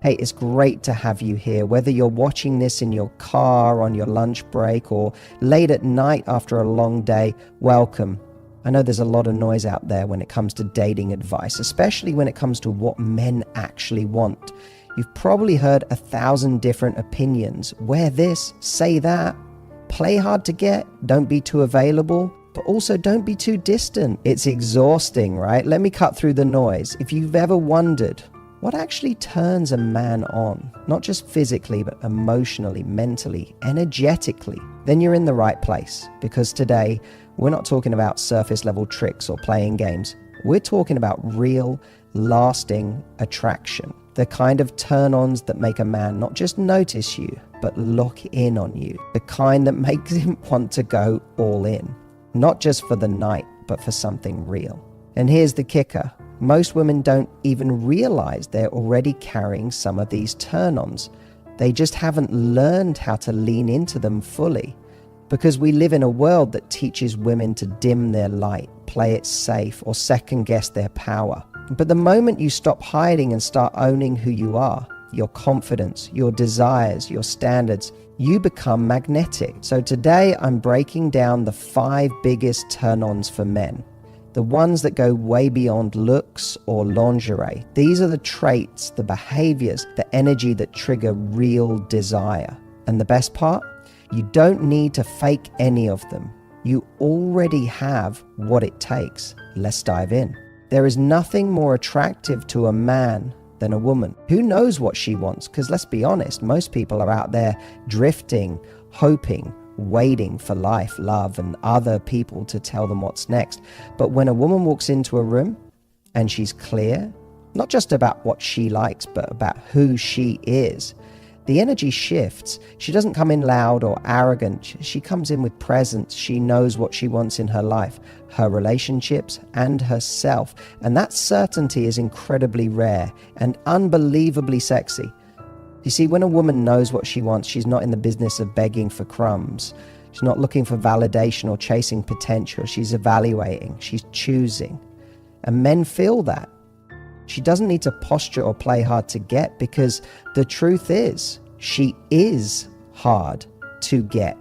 Hey, it's great to have you here, whether you're watching this in your car, on your lunch break, or late at night after a long day. Welcome. I know there's a lot of noise out there when it comes to dating advice, especially when it comes to what men actually want. You've probably heard 1,000 different opinions. Wear this, say that, play hard to get, don't be too available, but also don't be too distant. It's exhausting, right? Let me cut through the noise. If you've ever wondered what actually turns a man on, not just physically, but emotionally, mentally, energetically, then you're in the right place. Because today, we're not talking about surface level tricks or playing games. We're talking about real, lasting attraction. The kind of turn-ons that make a man not just notice you, but lock in on you. The kind that makes him want to go all in. Not just for the night, but for something real. And here's the kicker. Most women don't even realize they're already carrying some of these turn-ons. They just haven't learned how to lean into them fully. Because we live in a world that teaches women to dim their light, play it safe, or second-guess their power. But the moment you stop hiding and start owning who you are, your confidence, your desires, your standards, you become magnetic. So today I'm breaking down the 5 biggest turn-ons for men. The ones that go way beyond looks or lingerie. These are the traits, the behaviors, the energy that trigger real desire. And the best part? You don't need to fake any of them. You already have what it takes. Let's dive in. There is nothing more attractive to a man than a woman who knows what she wants. Because let's be honest, most people are out there drifting, hoping, waiting for life, love, and other people to tell them what's next. But when a woman walks into a room and she's clear, not just about what she likes, but about who she is, the energy shifts. She doesn't come in loud or arrogant. She comes in with presence. She knows what she wants in her life, her relationships, and herself. And that certainty is incredibly rare and unbelievably sexy. You see, when a woman knows what she wants, she's not in the business of begging for crumbs. She's not looking for validation or chasing potential. She's evaluating. She's choosing. And men feel that. She doesn't need to posture or play hard to get, because the truth is, she is hard to get.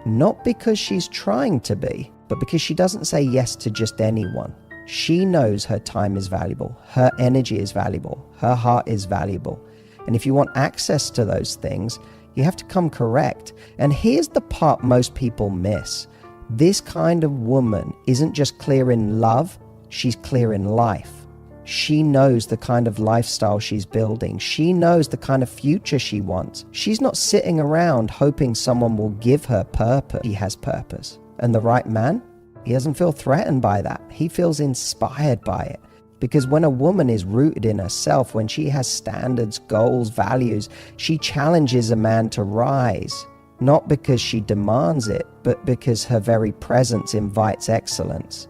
Not because she's trying to be, but because she doesn't say yes to just anyone. She knows her time is valuable. Her energy is valuable. Her heart is valuable. And if you want access to those things, you have to come correct. And here's the part most people miss. This kind of woman isn't just clear in love, she's clear in life. She knows the kind of lifestyle she's building. She knows the kind of future she wants. She's not sitting around hoping someone will give her purpose. She has purpose. And the right man, he doesn't feel threatened by that. He feels inspired by it. Because when a woman is rooted in herself, when she has standards, goals, values, she challenges a man to rise. Not because she demands it, but because her very presence invites excellence.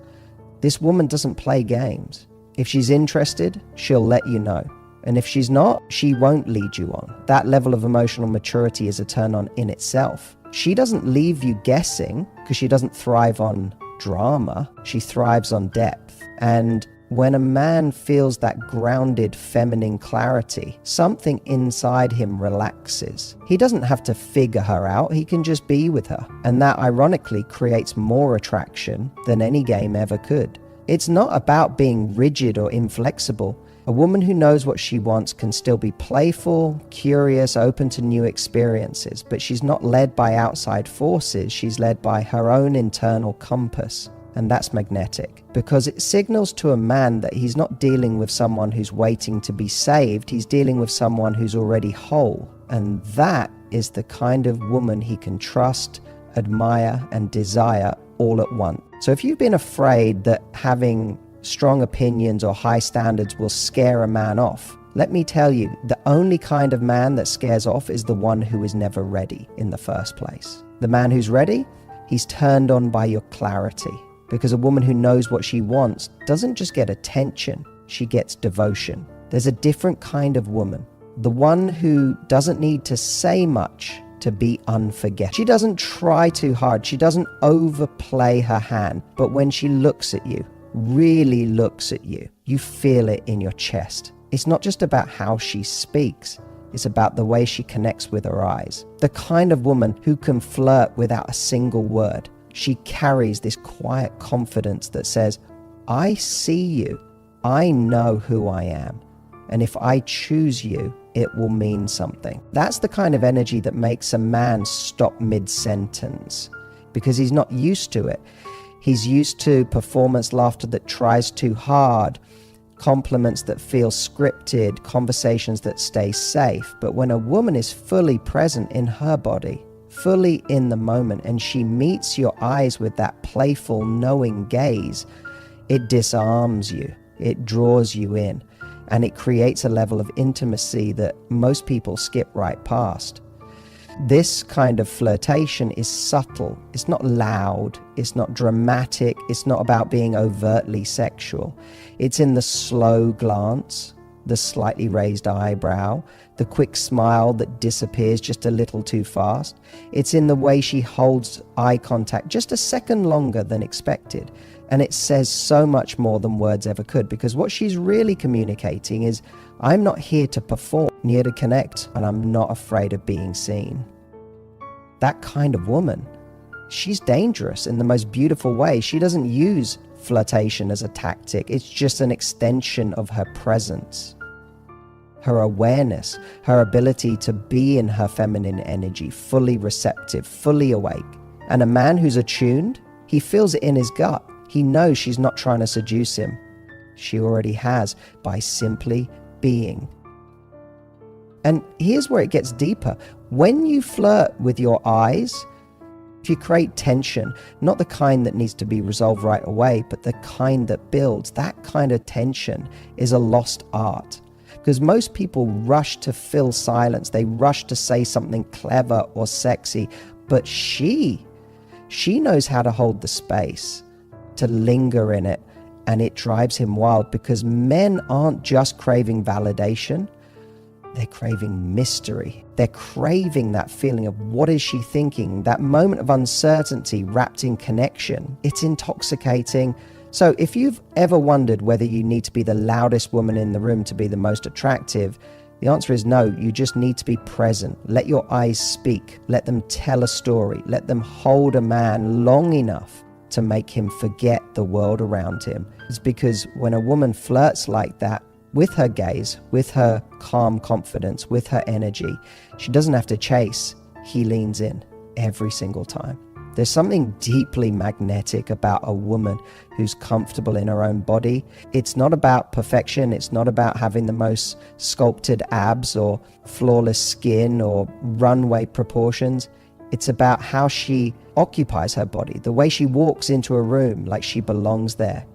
This woman doesn't play games. If she's interested, she'll let you know. And if she's not, she won't lead you on. That level of emotional maturity is a turn on in itself. She doesn't leave you guessing because she doesn't thrive on drama. She thrives on depth. And when a man feels that grounded feminine clarity, something inside him relaxes. He doesn't have to figure her out. He can just be with her. And that ironically creates more attraction than any game ever could. It's not about being rigid or inflexible. A woman who knows what she wants can still be playful, curious, open to new experiences, but she's not led by outside forces. She's led by her own internal compass. And that's magnetic, because it signals to a man that he's not dealing with someone who's waiting to be saved. He's dealing with someone who's already whole. And that is the kind of woman he can trust, admire, and desire all at once. So if you've been afraid that having strong opinions or high standards will scare a man off, let me tell you, the only kind of man that scares off is the one who is never ready in the first place. The man who's ready, he's turned on by your clarity. Because a woman who knows what she wants doesn't just get attention, she gets devotion. There's a different kind of woman. The one who doesn't need to say much to be unforgettable. She doesn't try too hard. She doesn't overplay her hand. But when she looks at you, really looks at you, you feel it in your chest. It's not just about how she speaks. It's about the way she connects with her eyes. The kind of woman who can flirt without a single word. She carries this quiet confidence that says, I see you. I know who I am. And if I choose you, it will mean something. That's the kind of energy that makes a man stop mid-sentence because he's not used to it. He's used to performance laughter that tries too hard, compliments that feel scripted, conversations that stay safe. But when a woman is fully present in her body, fully in the moment, and she meets your eyes with that playful, knowing gaze, it disarms you, it draws you in, and it creates a level of intimacy that most people skip right past. This kind of flirtation is subtle. It's not loud. It's not dramatic. It's not about being overtly sexual. It's in the slow glance, the slightly raised eyebrow, the quick smile that disappears just a little too fast. It's in the way she holds eye contact just a second longer than expected. And it says so much more than words ever could, because what she's really communicating is, I'm not here to perform, I'm here to connect, and I'm not afraid of being seen. That kind of woman, she's dangerous in the most beautiful way. She doesn't use flirtation as a tactic. It's just an extension of her presence, her awareness, her ability to be in her feminine energy, fully receptive, fully awake. And a man who's attuned, he feels it in his gut. He knows she's not trying to seduce him. She already has, by simply being. And here's where it gets deeper. When you flirt with your eyes, if you create tension, not the kind that needs to be resolved right away, but the kind that builds, that kind of tension is a lost art. Because most people rush to fill silence. They rush to say something clever or sexy. But she knows how to hold the space, to linger in it. And it drives him wild, because men aren't just craving validation. They're craving mystery. They're craving that feeling of what is she thinking, that moment of uncertainty wrapped in connection. It's intoxicating. So if you've ever wondered whether you need to be the loudest woman in the room to be the most attractive, the answer is no. You just need to be present. Let your eyes speak. Let them tell a story. Let them hold a man long enough to make him forget the world around him. It's because when a woman flirts like that, with her gaze, with her calm confidence, with her energy, she doesn't have to chase. He leans in every single time. There's something deeply magnetic about a woman who's comfortable in her own body. It's not about perfection. It's not about having the most sculpted abs or flawless skin or runway proportions. It's about how she occupies her body, the way she walks into a room like she belongs there,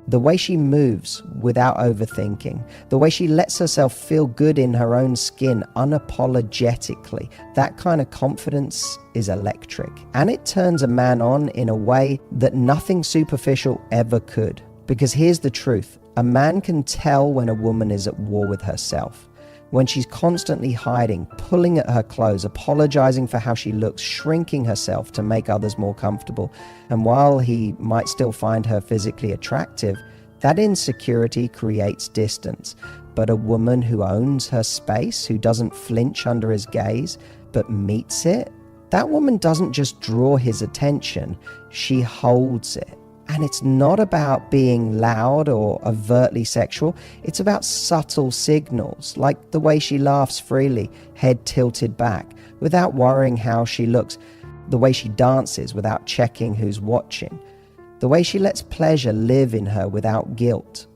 the way she moves without overthinking, the way she lets herself feel good in her own skin unapologetically. That kind of confidence is electric. And it turns a man on in a way that nothing superficial ever could. Because here's the truth. A man can tell when a woman is at war with herself. When she's constantly hiding, pulling at her clothes, apologizing for how she looks, shrinking herself to make others more comfortable. And while he might still find her physically attractive, that insecurity creates distance. But a woman who owns her space, who doesn't flinch under his gaze, but meets it, that woman doesn't just draw his attention, she holds it. And it's not about being loud or overtly sexual. It's about subtle signals, like the way she laughs freely, head tilted back, without worrying how she looks, the way she dances without checking who's watching, the way she lets pleasure live in her without guilt,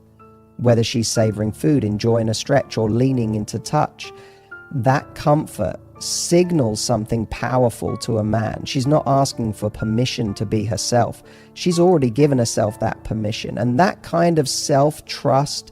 whether she's savoring food, enjoying a stretch, or leaning into touch. That comfort signals something powerful to a man. She's not asking for permission to be herself. She's already given herself that permission. And that kind of self-trust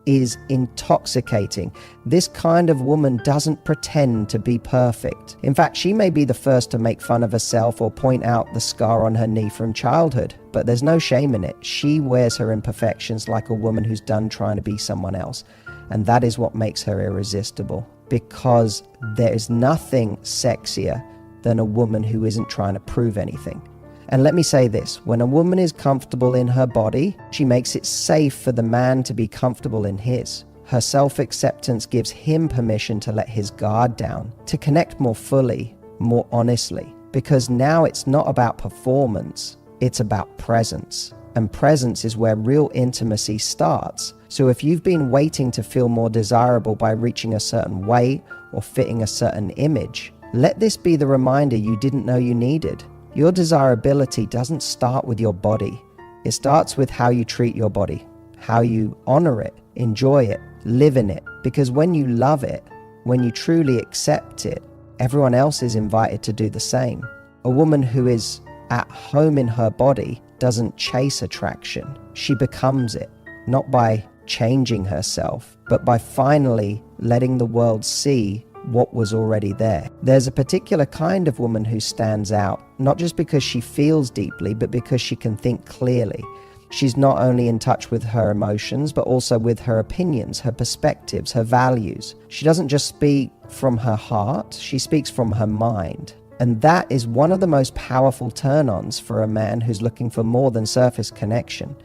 is intoxicating. This kind of woman doesn't pretend to be perfect. In fact, she may be the first to make fun of herself or point out the scar on her knee from childhood, but there's no shame in it. She wears her imperfections like a woman who's done trying to be someone else. And that is what makes her irresistible. Because there is nothing sexier than a woman who isn't trying to prove anything. And let me say this, when a woman is comfortable in her body, she makes it safe for the man to be comfortable in his. Her self-acceptance gives him permission to let his guard down, to connect more fully, more honestly, because now it's not about performance, it's about presence. And presence is where real intimacy starts. So if you've been waiting to feel more desirable by reaching a certain weight or fitting a certain image, let this be the reminder you didn't know you needed. Your desirability doesn't start with your body. It starts with how you treat your body, how you honor it, enjoy it, live in it. Because when you love it, when you truly accept it, everyone else is invited to do the same. A woman who is at home in her body doesn't chase attraction. She becomes it, not by changing herself, but by finally letting the world see what was already there. There's a particular kind of woman who stands out, not just because she feels deeply, but because she can think clearly. She's not only in touch with her emotions, but also with her opinions, her perspectives, her values. She doesn't just speak from her heart, she speaks from her mind. And that is one of the most powerful turn-ons for a man who's looking for more than surface connection.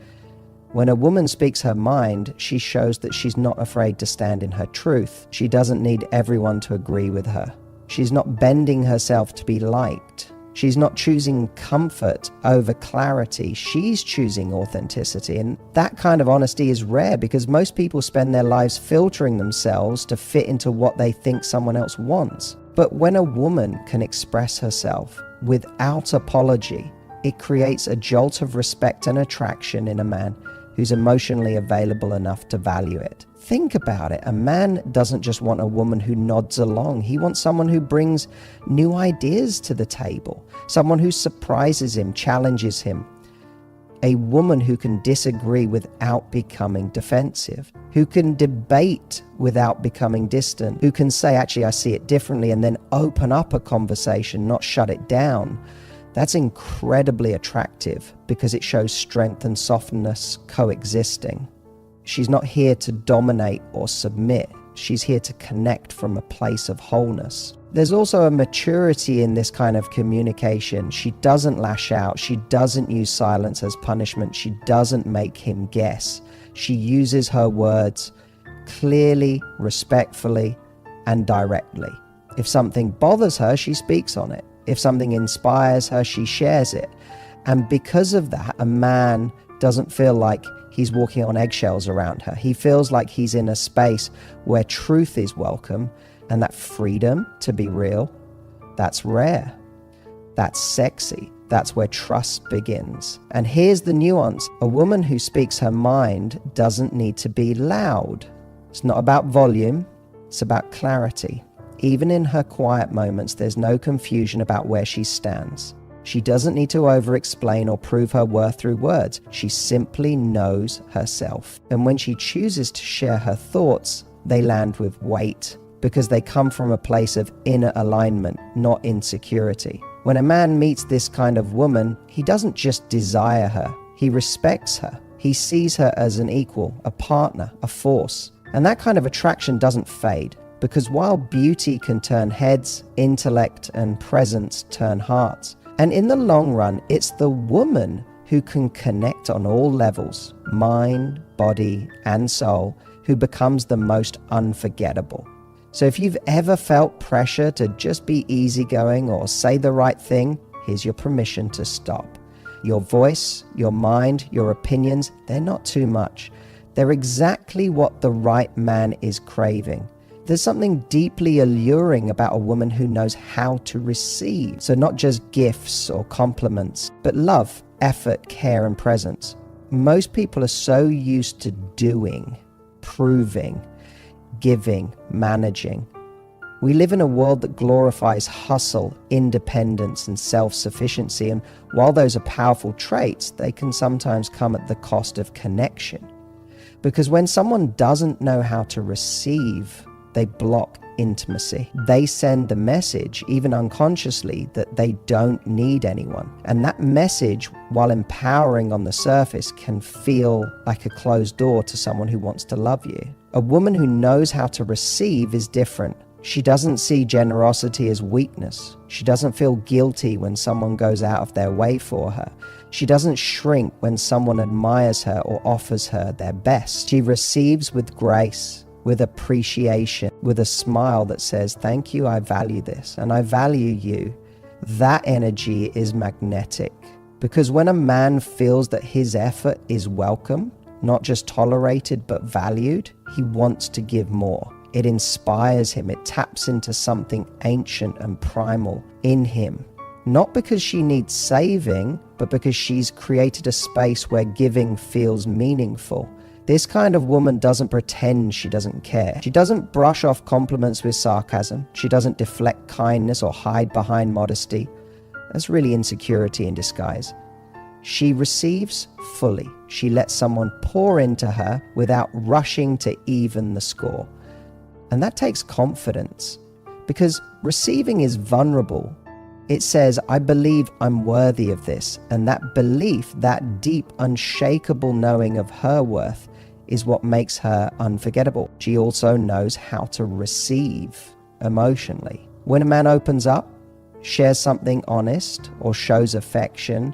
When a woman speaks her mind, she shows that she's not afraid to stand in her truth. She doesn't need everyone to agree with her. She's not bending herself to be liked. She's not choosing comfort over clarity. She's choosing authenticity. And that kind of honesty is rare because most people spend their lives filtering themselves to fit into what they think someone else wants. But when a woman can express herself without apology, it creates a jolt of respect and attraction in a man who's emotionally available enough to value it. Think about it. A man doesn't just want a woman who nods along. He wants someone who brings new ideas to the table, someone who surprises him, challenges him. A woman who can disagree without becoming defensive, who can debate without becoming distant, who can say, actually, I see it differently, and then open up a conversation, not shut it down. That's incredibly attractive because it shows strength and softness coexisting. She's not here to dominate or submit. She's here to connect from a place of wholeness. There's also a maturity in this kind of communication. She doesn't lash out. She doesn't use silence as punishment. She doesn't make him guess. She uses her words clearly, respectfully, and directly. If something bothers her, she speaks on it. If something inspires her, she shares it. And because of that, a man doesn't feel like he's walking on eggshells around her. He feels like he's in a space where truth is welcome, and that freedom to be real, that's rare. That's sexy. That's where trust begins. And here's the nuance. A woman who speaks her mind doesn't need to be loud. It's not about volume, it's about clarity. Even in her quiet moments, there's no confusion about where she stands. She doesn't need to over-explain or prove her worth through words. She simply knows herself. And when she chooses to share her thoughts, they land with weight because they come from a place of inner alignment, not insecurity. When a man meets this kind of woman, he doesn't just desire her, he respects her. He sees her as an equal, a partner, a force. And that kind of attraction doesn't fade. Because while beauty can turn heads, intellect and presence turn hearts. And in the long run, it's the woman who can connect on all levels, mind, body, and soul, who becomes the most unforgettable. So if you've ever felt pressure to just be easygoing or say the right thing, here's your permission to stop. Your voice, your mind, your opinions, they're not too much. They're exactly what the right man is craving. There's something deeply alluring about a woman who knows how to receive. So not just gifts or compliments, but love, effort, care, and presence. Most people are so used to doing, proving, giving, managing. We live in a world that glorifies hustle, independence, and self-sufficiency. And while those are powerful traits, they can sometimes come at the cost of connection. Because when someone doesn't know how to receive, they block intimacy. They send the message, even unconsciously, that they don't need anyone. And that message, while empowering on the surface, can feel like a closed door to someone who wants to love you. A woman who knows how to receive is different. She doesn't see generosity as weakness. She doesn't feel guilty when someone goes out of their way for her. She doesn't shrink when someone admires her or offers her their best. She receives with grace, with appreciation, with a smile that says, thank you, I value this, and I value you, that energy is magnetic. Because when a man feels that his effort is welcome, not just tolerated but valued, he wants to give more. It inspires him. It taps into something ancient and primal in him. Not because she needs saving, but because she's created a space where giving feels meaningful. This kind of woman doesn't pretend she doesn't care. She doesn't brush off compliments with sarcasm. She doesn't deflect kindness or hide behind modesty. That's really insecurity in disguise. She receives fully. She lets someone pour into her without rushing to even the score. And that takes confidence, because receiving is vulnerable. It says, I believe I'm worthy of this. And that belief, that deep, unshakable knowing of her worth, is what makes her unforgettable. She also knows how to receive emotionally. When a man opens up, shares something honest, or shows affection,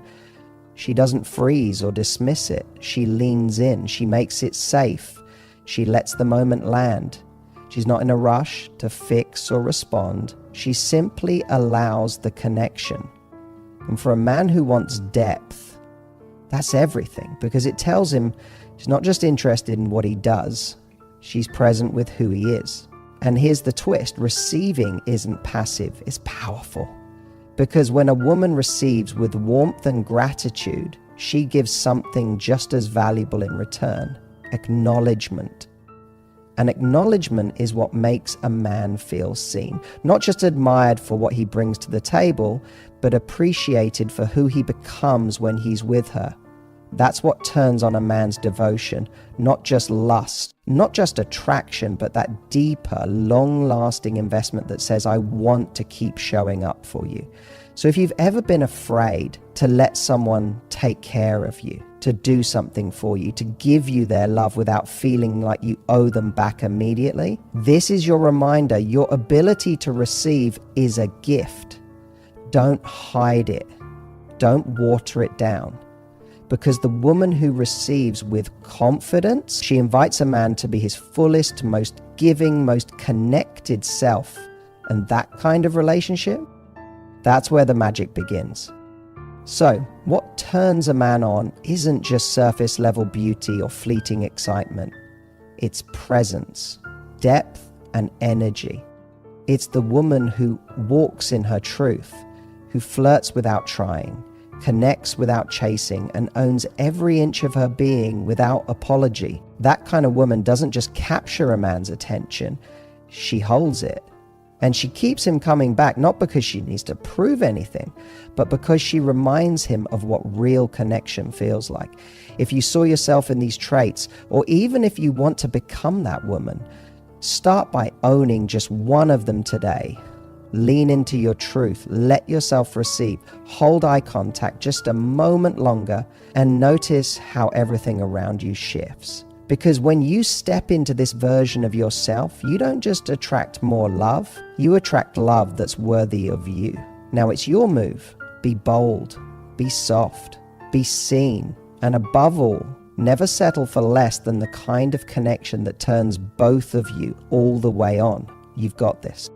she doesn't freeze or dismiss it. She leans in. She makes it safe. She lets the moment land. She's not in a rush to fix or respond. She simply allows the connection. And for a man who wants depth, that's everything, because it tells him she's not just interested in what he does, she's present with who he is. And here's the twist: receiving isn't passive, it's powerful. Because when a woman receives with warmth and gratitude, she gives something just as valuable in return: acknowledgement. And acknowledgement is what makes a man feel seen, not just admired for what he brings to the table, but appreciated for who he becomes when he's with her. That's what turns on a man's devotion, not just lust, not just attraction, but that deeper, long-lasting investment that says, I want to keep showing up for you. So if you've ever been afraid to let someone take care of you, to do something for you, to give you their love without feeling like you owe them back immediately, this is your reminder. Your ability to receive is a gift. Don't hide it. Don't water it down. Because the woman who receives with confidence, she invites a man to be his fullest, most giving, most connected self. And that kind of relationship, that's where the magic begins. So, what turns a man on isn't just surface level beauty or fleeting excitement. It's presence, depth, and energy. It's the woman who walks in her truth, who flirts without trying, connects without chasing, and owns every inch of her being without apology. That kind of woman doesn't just capture a man's attention, she holds it. And she keeps him coming back, not because she needs to prove anything, but because she reminds him of what real connection feels like. If you saw yourself in these traits, or even if you want to become that woman, start by owning just one of them today. Lean into your truth, let yourself receive, hold eye contact just a moment longer, and notice how everything around you shifts. Because when you step into this version of yourself, you don't just attract more love, you attract love that's worthy of you. Now it's your move. Be bold, be soft, be seen, and above all, never settle for less than the kind of connection that turns both of you all the way on. You've got this.